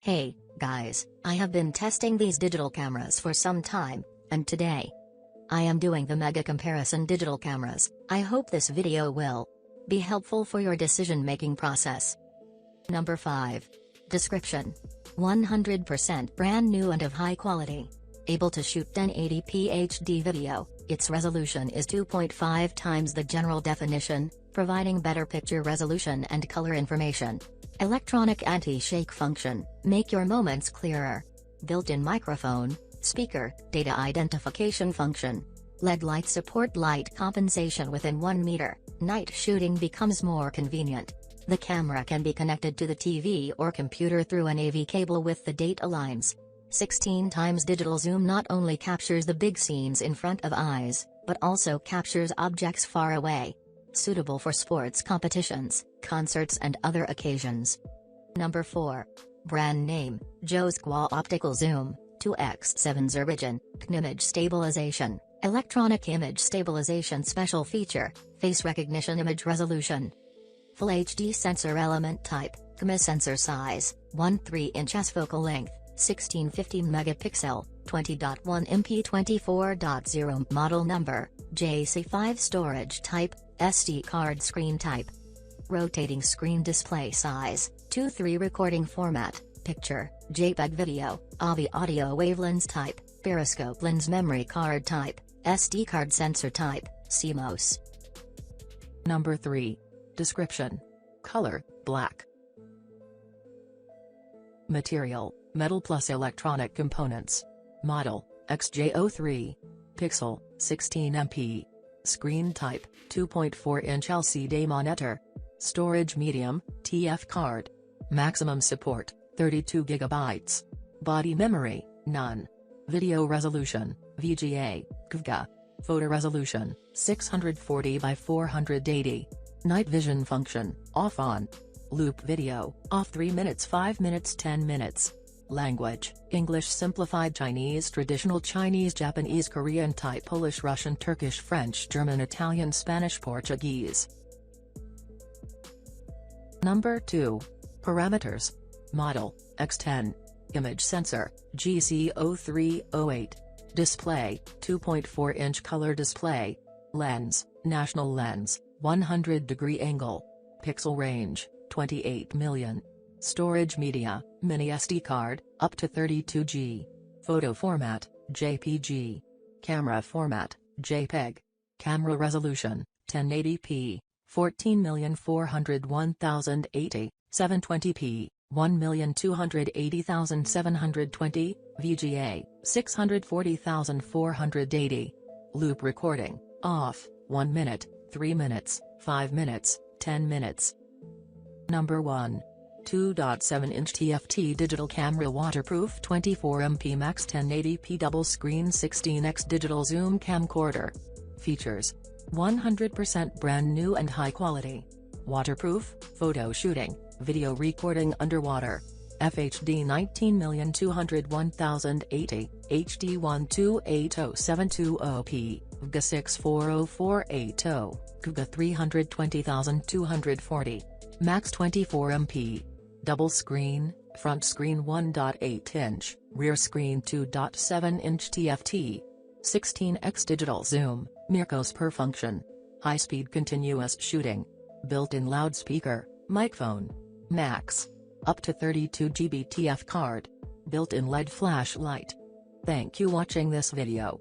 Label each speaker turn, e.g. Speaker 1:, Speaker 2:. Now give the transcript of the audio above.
Speaker 1: Hey, guys, I have been testing these digital cameras for some time, and today I am doing the mega comparison digital cameras. I hope this video will be helpful for your decision-making process. Number 5. Description: 100% brand new and of high quality. Able to shoot 1080p HD video, its resolution is 2.5 times the general definition, providing better picture resolution and color information. Electronic anti-shake function, make your moments clearer. Built-in microphone, speaker, data identification function. LED light support light compensation within 1 meter, night shooting becomes more convenient. The camera can be connected to the TV or computer through an AV cable with the data lines. 16 times digital zoom not only captures the big scenes in front of eyes, but also captures objects far away. Suitable for sports competitions, concerts and other occasions. Number 4. Brand name: Josqua Optical Zoom, 2x7 Origin, Image Stabilization, Electronic Image Stabilization Special Feature, Face Recognition Image Resolution. Full HD Sensor Element Type, CMA Sensor Size, 1.3 inches Focal Length, 1650 megapixel, 20.1 MP 24.0 Model Number, JC5 Storage Type, SD card Screen Type. Rotating Screen Display Size, 2:3 Recording Format, Picture, JPEG Video, AVI Audio Wave Lens Type, Periscope Lens Memory Card Type, SD Card Sensor Type, CMOS. Number 3. Description: Color, black. Material: metal plus electronic components. Model: XJ03. Pixel: 16 MP. Screen type: 2.4-inch LCD monitor. Storage medium: TF card. Maximum support: 32 GB. Body memory: none. Video resolution: VGA, QVGA. Photo resolution: 640 by 480. Night vision function: off-on. Loop video: off 3 minutes, 5 minutes, 10 minutes. Language: English, Simplified Chinese, Traditional Chinese, Japanese, Korean, Thai, Polish, Russian, Turkish, French, German, Italian, Spanish, Portuguese. Number 2. Parameters. Model: X10. Image sensor: GC0308. Display: 2.4-inch color display. Lens: National lens, 100-degree angle. Pixel range: 28 million. Storage media: mini SD card, up to 32G. Photo format: JPG. Camera format: JPEG. Camera resolution: 1080p, 14,401,080, 720p, 1,280,720, VGA, 640,480. Loop recording: off, 1 minute, 3 minutes, 5 minutes, 10 minutes. Number 1. 2.7-inch TFT digital camera, waterproof, 24MP max, 1080p double screen, 16x digital zoom camcorder. Features: 100% brand new and high quality. Waterproof, photo shooting, video recording underwater. FHD 19,201,080, HD 1280720p, VGA 640480, QVGA 320,240. Max 24MP. Double screen, front screen 1.8-inch, rear screen 2.7-inch TFT. 16x digital zoom, mirrorless per function. High-speed continuous shooting. Built-in loudspeaker, microphone. Max. Up to 32 GB TF card. Built-in LED flashlight. Thank you watching this video.